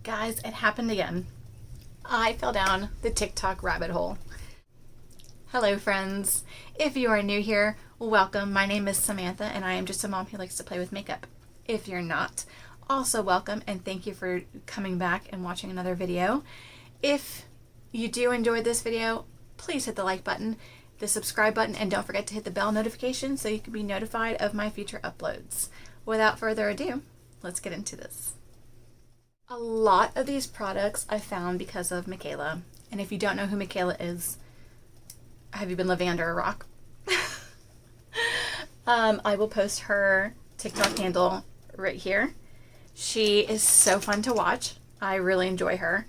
Guys, it happened again. I fell down the TikTok rabbit hole. Hello friends. If you are new here, welcome. My name is Samantha and I am just a mom who likes to play with makeup. If you're not, also welcome and thank you for coming back and watching another video. If you do enjoy this video, please hit the like button, the subscribe button, and don't forget to hit the bell notification so you can be notified of my future uploads. Without further ado, let's get into this. A lot of these products I found because of Mikayla. And if you don't know who Mikayla is, have you been living under a rock? I will post her TikTok handle right here. She is so fun to watch. I really enjoy her.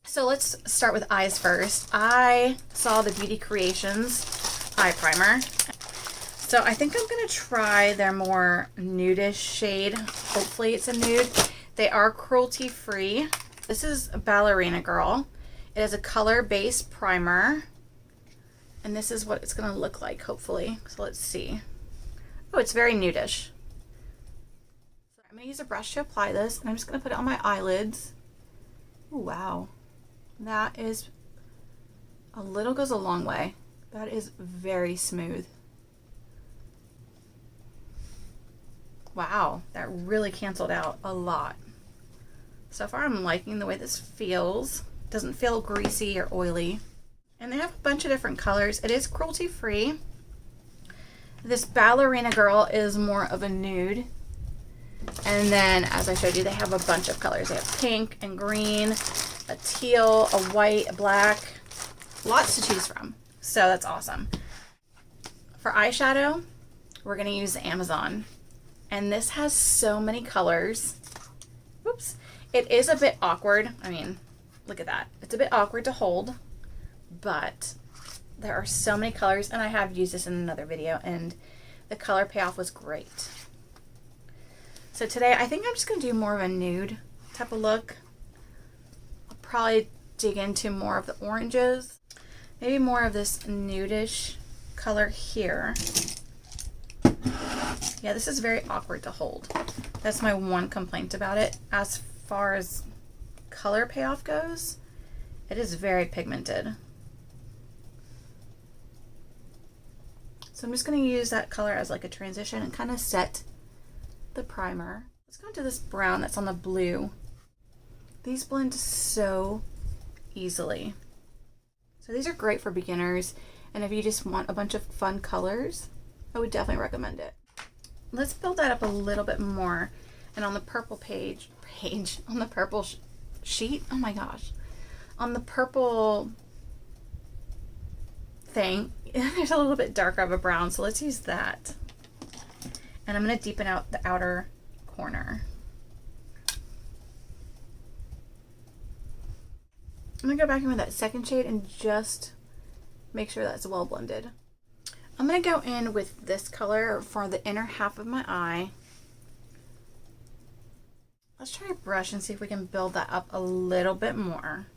So let's start with eyes first. I saw the Beauty Creations eye primer. So I think I'm going to try their more nudish shade. Hopefully it's a nude. They are cruelty free. This is Ballerina Girl. It has a color-based primer. And this is what it's going to look like, hopefully. So let's see. Oh, it's very nudish. So I'm going to use a brush to apply this. And I'm just going to put it on my eyelids. Ooh, wow. That is, a little goes a long way. That is very smooth. Wow, that really canceled out a lot. So far I'm liking the way this feels. Doesn't feel greasy or oily. And they have a bunch of different colors. It is cruelty free. This Ballerina Girl is more of a nude. And then, as I showed you, they have a bunch of colors. They have pink and green, a teal, a white, a black. Lots to choose from. So that's awesome. For eyeshadow, we're going to use Amazon. And this has so many colors. Whoops. It is a bit awkward. I mean, look at that. It's a bit awkward to hold, but there are so many colors, and I have used this in another video, and the color payoff was great. So today, I think I'm just going to do more of a nude type of look. I'll probably dig into more of the oranges. Maybe more of this nudish color here. Yeah, this is very awkward to hold. That's my one complaint about it. As far as color payoff goes, it is very pigmented. So I'm just going to use that color as like a transition and kind of set the primer. Let's go into this brown that's on the blue. These blend so easily. So these are great for beginners, and if you just want a bunch of fun colors, I would definitely recommend it. Let's build that up a little bit more. And on the purple on the purple sheet, oh my gosh. On the purple thing, there's a little bit darker of a brown, so let's use that. And I'm going to deepen out the outer corner. I'm going to go back in with that second shade and just make sure that's well blended. I'm going to go in with this color for the inner half of my eye. Let's try a brush and see if we can build that up a little bit more.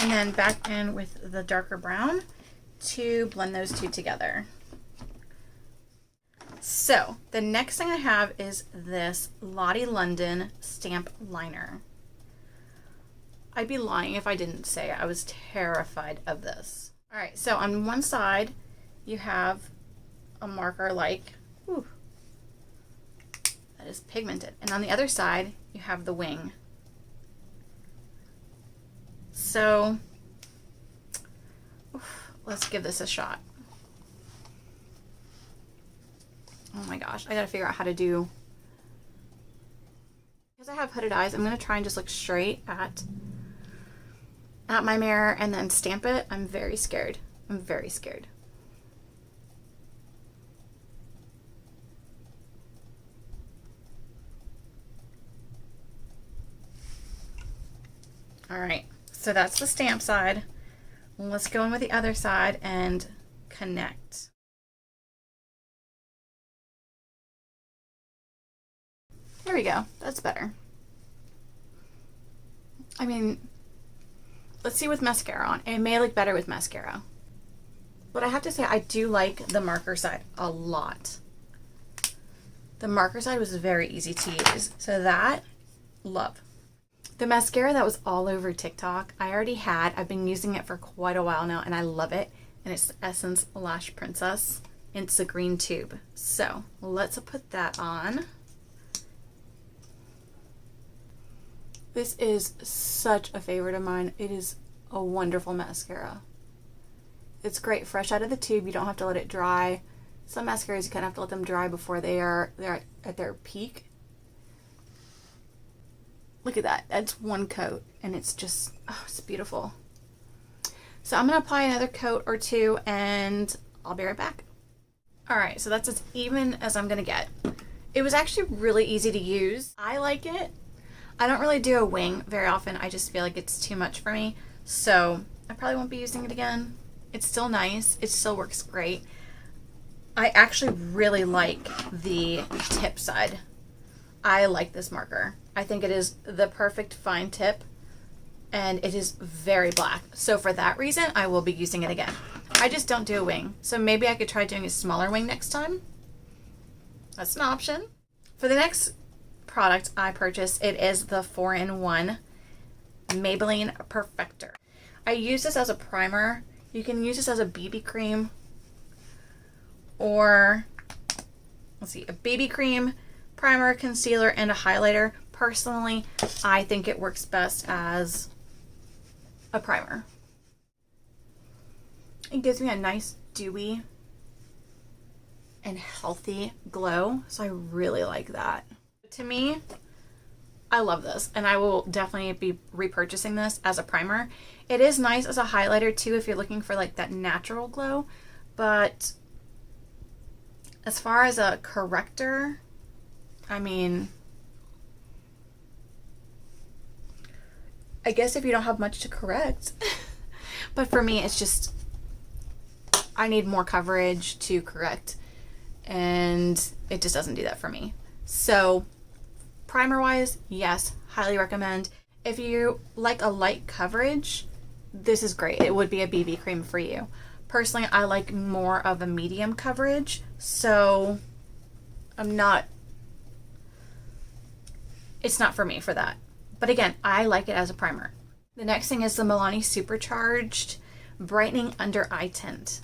And then back in with the darker brown to blend those two together. So the next thing I have is this Lottie London Stamp Liner. I'd be lying if I didn't say I was terrified of this. All right, so on one side you have a marker like, whew, that is pigmented. And on the other side you have the wing. So let's give this a shot. Oh my gosh, I gotta figure out how to do, because I have hooded eyes, I'm gonna try and just look straight at my mirror and then stamp it. I'm very scared. I'm very scared. All right, so that's the stamp side. Let's go in with the other side and connect. There we go. That's better. I mean, let's see with mascara on. It may look better with mascara. But I have to say, I do like the marker side a lot. The marker side was very easy to use. So that, love. The mascara that was all over TikTok, I already had. I've been using it for quite a while now, and I love it. And it's the Essence Lash Princess. It's a green tube. So let's put that on. This is such a favorite of mine. It is a wonderful mascara. It's great fresh out of the tube. You don't have to let it dry. Some mascaras you kind of have to let them dry before they're at their peak. Look at that. That's one coat, and it's just, oh, it's beautiful. So I'm going to apply another coat or two, and I'll be right back. All right, so that's as even as I'm going to get. It was actually really easy to use. I like it. I don't really do a wing very often. I just feel like it's too much for me. So I probably won't be using it again. It's still nice. It still works great. I actually really like the tip side. I like this marker. I think it is the perfect fine tip, and it is very black. So for that reason, I will be using it again. I just don't do a wing. So maybe I could try doing a smaller wing next time. That's an option. For the next product I purchased, it is the 4-in-1 Maybelline Perfector. I use this as a primer. You can use this as a BB cream, or let's see, a BB cream, primer, concealer, and a highlighter. Personally, I think it works best as a primer. It gives me a nice dewy and healthy glow, so I really like that. To me, I love this, and I will definitely be repurchasing this as a primer. It is nice as a highlighter too if you're looking for like that natural glow, but as far as a corrector, I mean, I guess if you don't have much to correct, but for me, it's just, I need more coverage to correct, and it just doesn't do that for me. So primer wise, yes, highly recommend. If you like a light coverage, this is great. It would be a BB cream for you. Personally, I like more of a medium coverage, so it's not for me for that. But again, I like it as a primer. The next thing is the Milani Supercharged Brightening Under Eye Tint.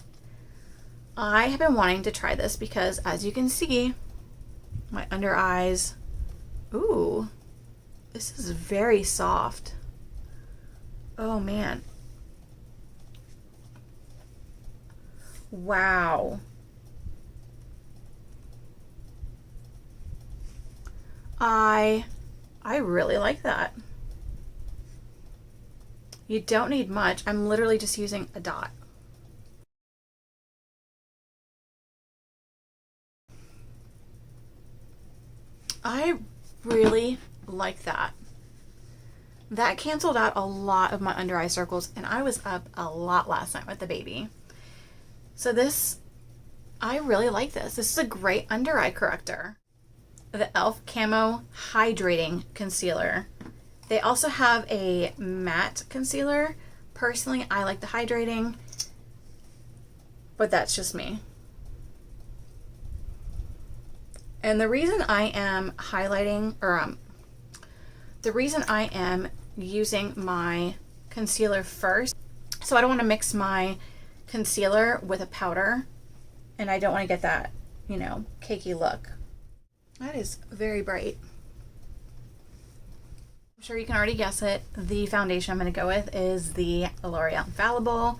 I have been wanting to try this because, as you can see, my under eyes, ooh, this is very soft. Oh man. Wow. I really like that. You don't need much. I'm literally just using a dot. I really like that. That canceled out a lot of my under eye circles, and I was up a lot last night with the baby. So this, I really like this. This is a great under eye corrector. The E.L.F. Camo Hydrating Concealer. They also have a matte concealer. Personally, I like the hydrating, but that's just me. And the reason I am highlighting, or the reason I am using my concealer first, so I don't want to mix my concealer with a powder, and I don't want to get that, you know, cakey look. That is very bright. I'm sure you can already guess it. The foundation I'm going to go with is the L'Oreal Infallible.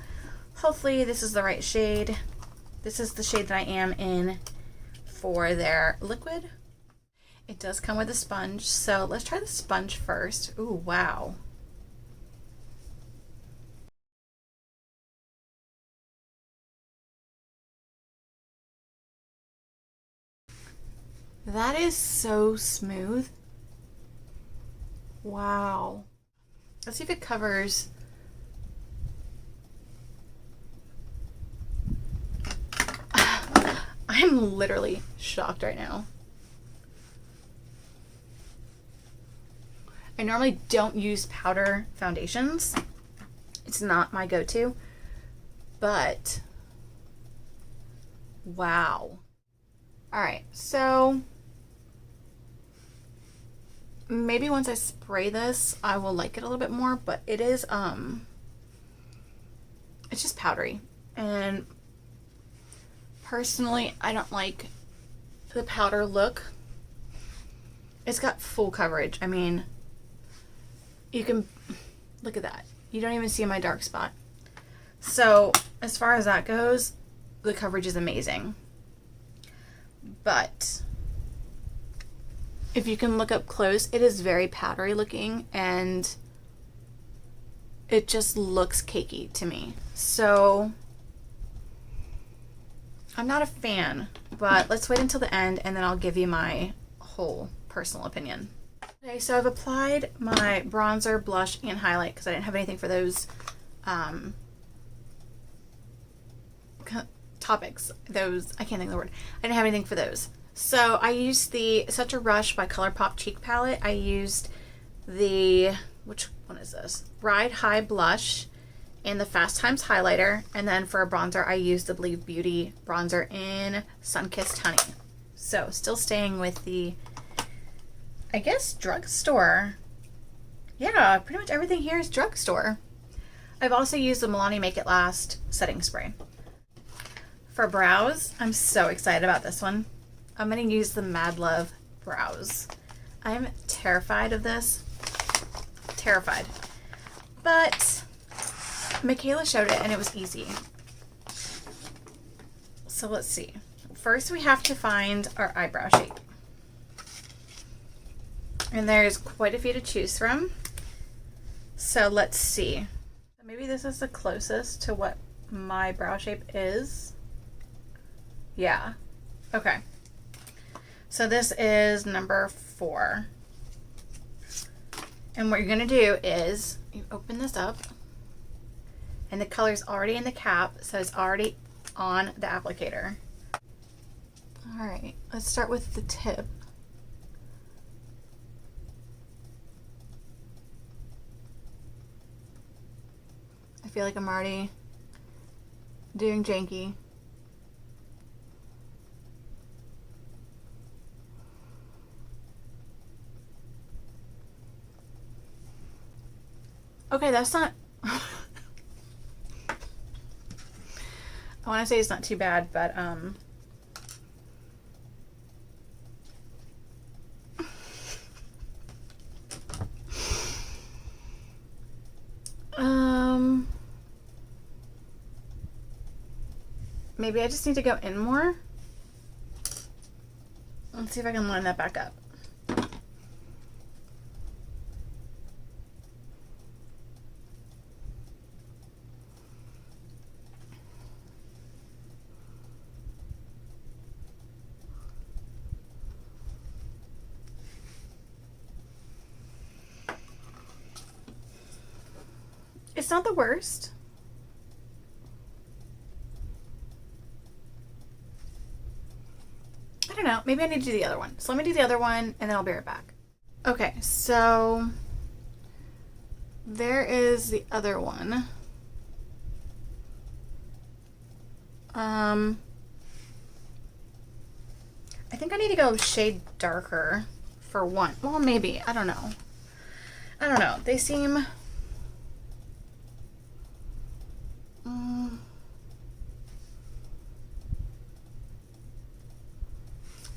Hopefully this is the right shade. This is the shade that I am in for their liquid. It does come with a sponge, so let's try the sponge first. Ooh, wow. That is so smooth. Wow. Let's see if it covers. I'm literally shocked right now. I normally don't use powder foundations. It's not my go-to, but wow. All right, so maybe once I spray this, I will like it a little bit more, but it is, it's just powdery. And personally, I don't like the powder look. It's got full coverage. I mean, you can, look at that. You don't even see my dark spot. So as far as that goes, the coverage is amazing. But if you can look up close, it is very powdery looking and it just looks cakey to me. So I'm not a fan, but let's wait until the end and then I'll give you my whole personal opinion. Okay, so I've applied my bronzer, blush, and highlight because I didn't have anything for those topics. Those, I can't think of the word. I didn't have anything for those. So I used the Such a Rush by ColourPop cheek palette. I used the, which one is this? Ride High blush and the Fast Times highlighter. And then for a bronzer, I used the Believe Beauty bronzer in Sunkissed Honey. So still staying with the, I guess, drugstore. Yeah, pretty much everything here is drugstore. I've also used the Milani Make It Last setting spray. For brows, I'm so excited about this one. I'm going to use the MadLuvv Brows. I'm terrified of this. Terrified. But Mikayla showed it and it was easy. So let's see. First we have to find our eyebrow shape. And there's quite a few to choose from. So let's see. Maybe this is the closest to what my brow shape is. Yeah. Okay. So this is number 4. And what you're going to do is you open this up and the color's already in the cap, so it's already on the applicator. All right, let's start with the tip. I feel like I'm already doing janky. Okay, that's not, I want to say it's not too bad, but maybe I just need to go in more. Let's see if I can line that back up. It's not the worst. I don't know. Maybe I need to do the other one. So let me do the other one and then I'll be right back. Okay, so there is the other one. I think I need to go shade darker for one. Well, maybe. I don't know. I don't know. They seem...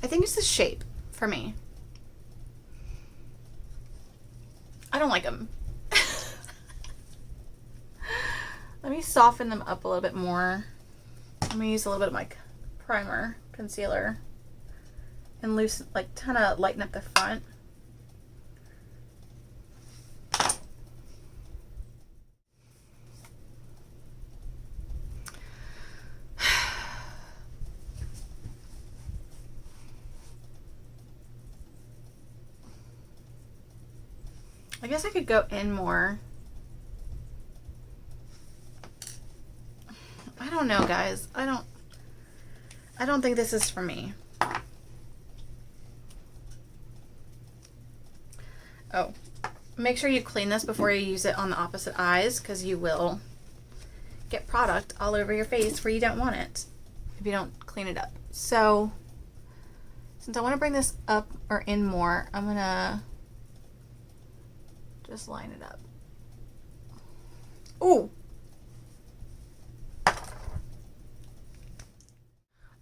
I think it's the shape for me. I don't like them. Let me soften them up a little bit more. I'm gonna use a little bit of my primer, concealer, and loosen, like, kind of lighten up the front. I guess I could go in more. I don't know, guys. I don't think this is for me. Oh, make sure you clean this before you use it on the opposite eyes, because you will get product all over your face where you don't want it if you don't clean it up. So since I want to bring this up or in more, I'm gonna Just line it up. Ooh!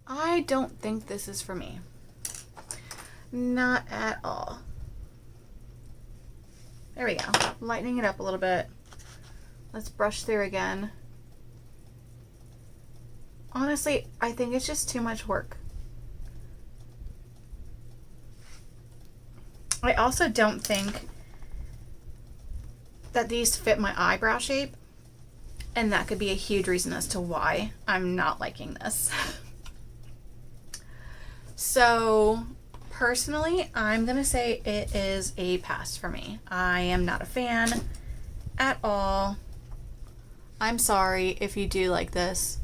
I don't think this is for me. Not at all. There we go. Lightening it up a little bit. Let's brush through again. Honestly, I think it's just too much work. I also don't think that these fit my eyebrow shape, and that could be a huge reason as to why I'm not liking this. So personally, I'm gonna say it is a pass for me. I am not a fan at all. I'm sorry if you do like this.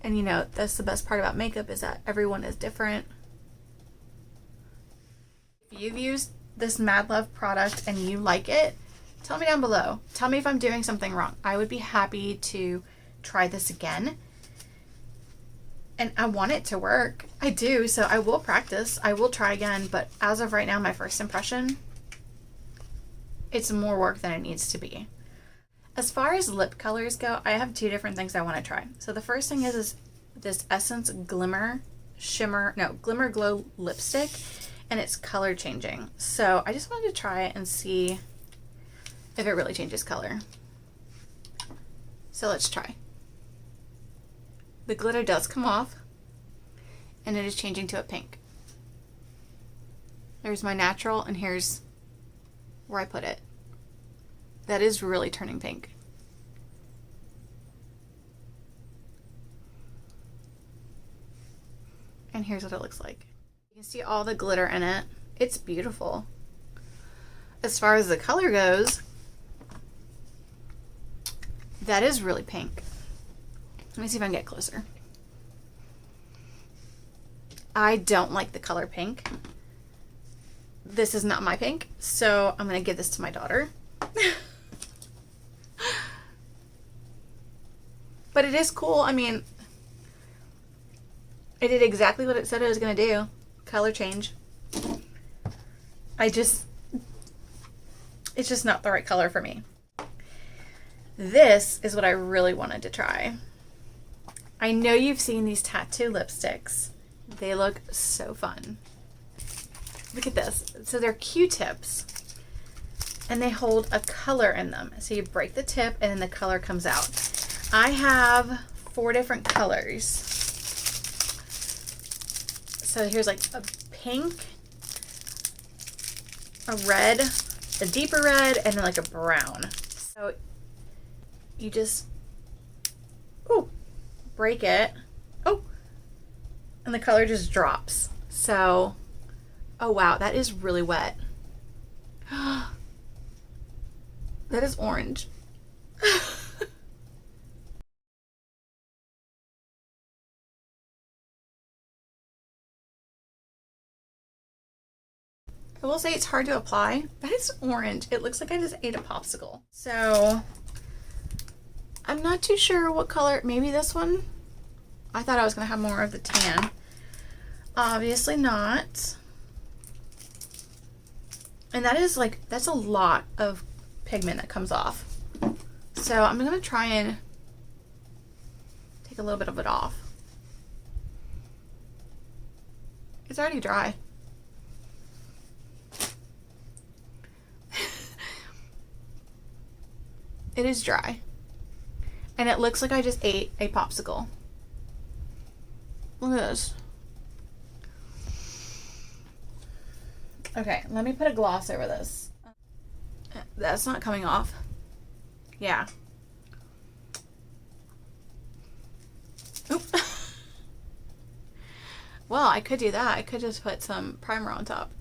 And you know, that's the best part about makeup, is that everyone is different. If you've used this MadLuvv product and you like it, tell me down below. Tell me if I'm doing something wrong. I would be happy to try this again. And I want it to work. I do, so I will practice. I will try again, but as of right now, my first impression, it's more work than it needs to be. As far as lip colors go, I have two different things I want to try. So the first thing is this Essence Glimmer Glimmer Glow lipstick, and it's color changing. So I just wanted to try it and see if it really changes color. So let's try. The glitter does come off, and it is changing to a pink. There's my natural, and here's where I put it. That is really turning pink. And here's what it looks like. You can see all the glitter in it. It's beautiful. As far as the color goes, that is really pink. Let me see if I can get closer. I don't like the color pink. This is not my pink, so I'm going to give this to my daughter. But it is cool. I mean, it did exactly what it said it was going to do. Color change. It's just not the right color for me. This is what I really wanted to try. I know you've seen these tattoo lipsticks. They look so fun. Look at this. So they're Q-tips, and they hold a color in them. So you break the tip and then the color comes out. I have 4 different colors. So here's like a pink, a red, a deeper red, and then like a brown. So you just, ooh, break it. Oh, and the color just drops. So, oh wow, that is really wet. That is orange. I will say it's hard to apply. That is orange. It looks like I just ate a popsicle. So I'm not too sure what color. Maybe this one. I thought I was going to have more of the tan. Obviously not. And that is like, that's a lot of pigment that comes off. So I'm going to try and take a little bit of it off. It's already dry. It is dry. And it looks like I just ate a popsicle. Look at this. Okay, let me put a gloss over this. That's not coming off. Yeah. Oop. Well, I could do that. I could just put some primer on top.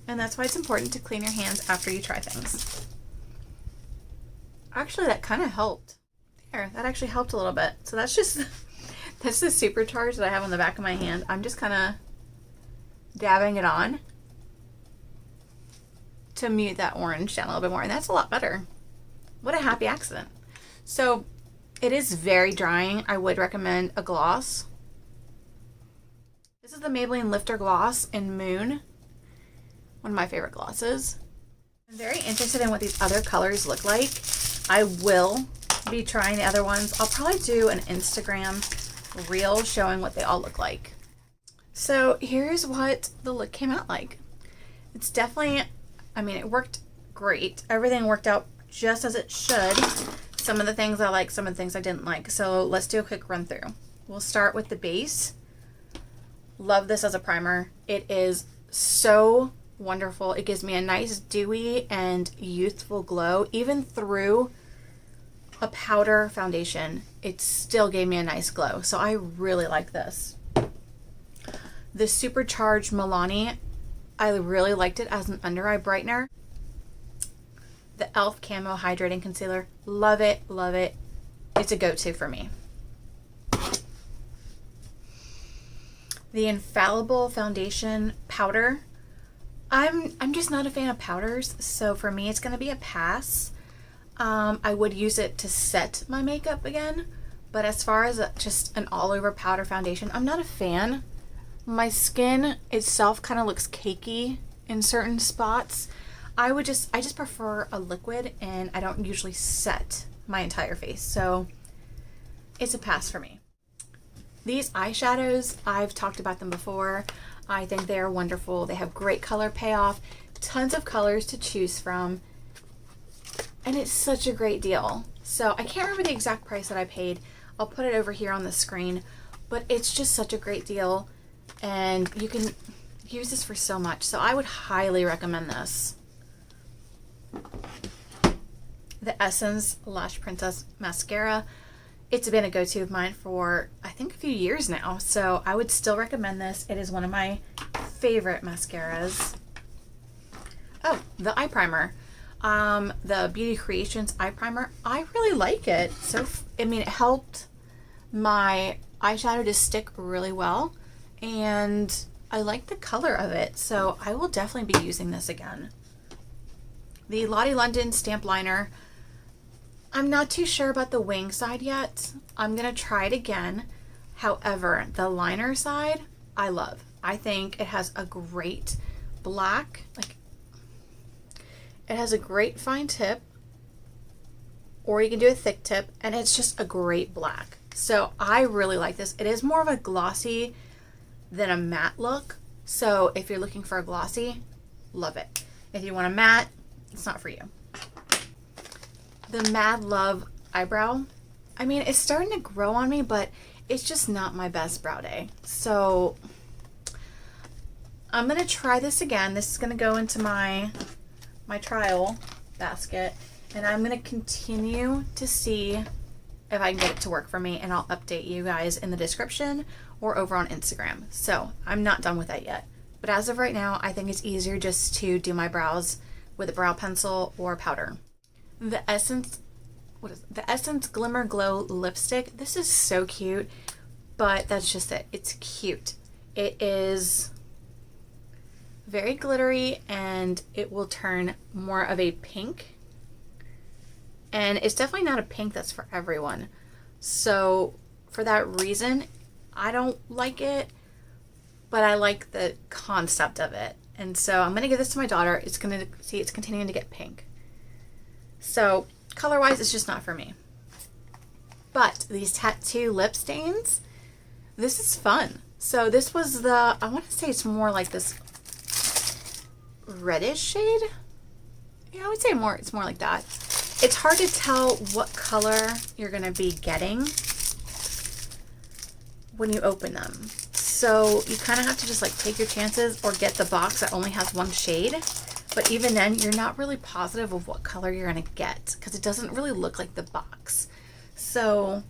And that's why it's important to clean your hands after you try things. Actually, that kind of helped. There, that actually helped a little bit. So that's just, that's the Supercharged that I have on the back of my hand. I'm just kind of dabbing it on to mute that orange down a little bit more. And that's a lot better. What a happy accident. So it is very drying. I would recommend a gloss. This is the Maybelline Lifter Gloss in Moon. one of my favorite glosses. I'm very interested in what these other colors look like. I will be trying the other ones. I'll probably do an Instagram reel showing what they all look like. So here's what the look came out like. It's definitely, I mean, it worked great. Everything worked out just as it should. Some of the things I like, some of the things I didn't like. So let's do a quick run through. We'll start with the base. Love this as a primer. It is so wonderful. It gives me a nice dewy and youthful glow. Even through a powder foundation, it still gave me a nice glow. So I really like this. The Supercharged Milani, I really liked it as an under eye brightener. The E.L.F. Camo Hydrating Concealer, love it, love it. It's a go-to for me. The Infallible Foundation Powder, I'm just not a fan of powders, so for me it's going to be a pass. I would use it to set my makeup again, but as far as just an all-over powder foundation, I'm not a fan. My skin itself kind of looks cakey in certain spots. I just prefer a liquid, and I don't usually set my entire face, so it's a pass for me. These eyeshadows, I've talked about them before. I think they are wonderful. They have great color payoff, tons of colors to choose from, and it's such a great deal. So I can't remember the exact price that I paid. I'll put it over here on the screen, but it's just such a great deal, and you can use this for so much. So I would highly recommend this. The Essence Lash Princess Mascara. It's been a go-to of mine for, I think, a few years now, so I would still recommend this. It is one of my favorite mascaras. Oh, the eye primer. The Beauty Creations eye primer. I really like it. So, I mean, it helped my eyeshadow to stick really well, and I like the color of it, so I will definitely be using this again. The Lottie London Stamp Liner. I'm not too sure about the wing side yet. I'm going to try it again. However, the liner side, I love. I think it has a great black, it has a great fine tip, or you can do a thick tip, and it's just a great black. So I really like this. It is more of a glossy than a matte look. So if you're looking for a glossy, love it. If you want a matte, it's not for you. The MadLuvv eyebrow. I mean, it's starting to grow on me, but it's just not my best brow day. So I'm going to try this again. This is going to go into my trial basket, and I'm going to continue to see if I can get it to work for me, and I'll update you guys in the description or over on Instagram. So I'm not done with that yet. But as of right now, I think it's easier just to do my brows with a brow pencil or powder. The Essence, the Essence Glimmer Glow Lipstick. This is so cute, but that's just it. It's cute. It is very glittery, and it will turn more of a pink. And it's definitely not a pink that's for everyone. So for that reason, I don't like it, but I like the concept of it. And so I'm going to give this to my daughter. It's continuing to get pink. So color-wise, it's just not for me. But these tattoo lip stains, this is fun. So this was the, I want to say it's more like this reddish shade. Yeah, I would say it's more like that. It's hard to tell what color you're going to be getting when you open them. So you kind of have to just like take your chances or get the box that only has one shade. But even then, you're not really positive of what color you're going to get because it doesn't really look like the box. So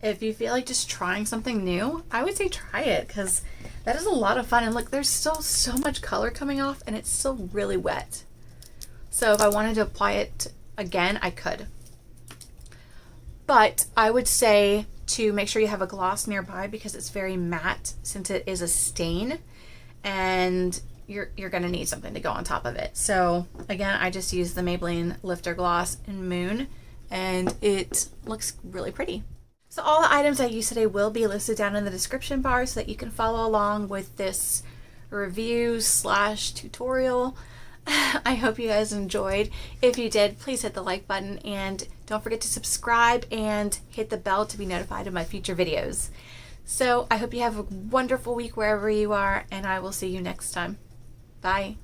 if you feel like just trying something new, I would say try it because that is a lot of fun. And look, there's still so much color coming off and it's still really wet. So if I wanted to apply it again, I could. But I would say to make sure you have a gloss nearby because it's very matte since it is a stain, and you're going to need something to go on top of it. So again, I just used the Maybelline Lifter Gloss in Moon, and it looks really pretty. So all the items I used today will be listed down in the description bar so that you can follow along with this review slash tutorial. I hope you guys enjoyed. If you did, please hit the like button and don't forget to subscribe and hit the bell to be notified of my future videos. So I hope you have a wonderful week wherever you are, and I will see you next time. Bye.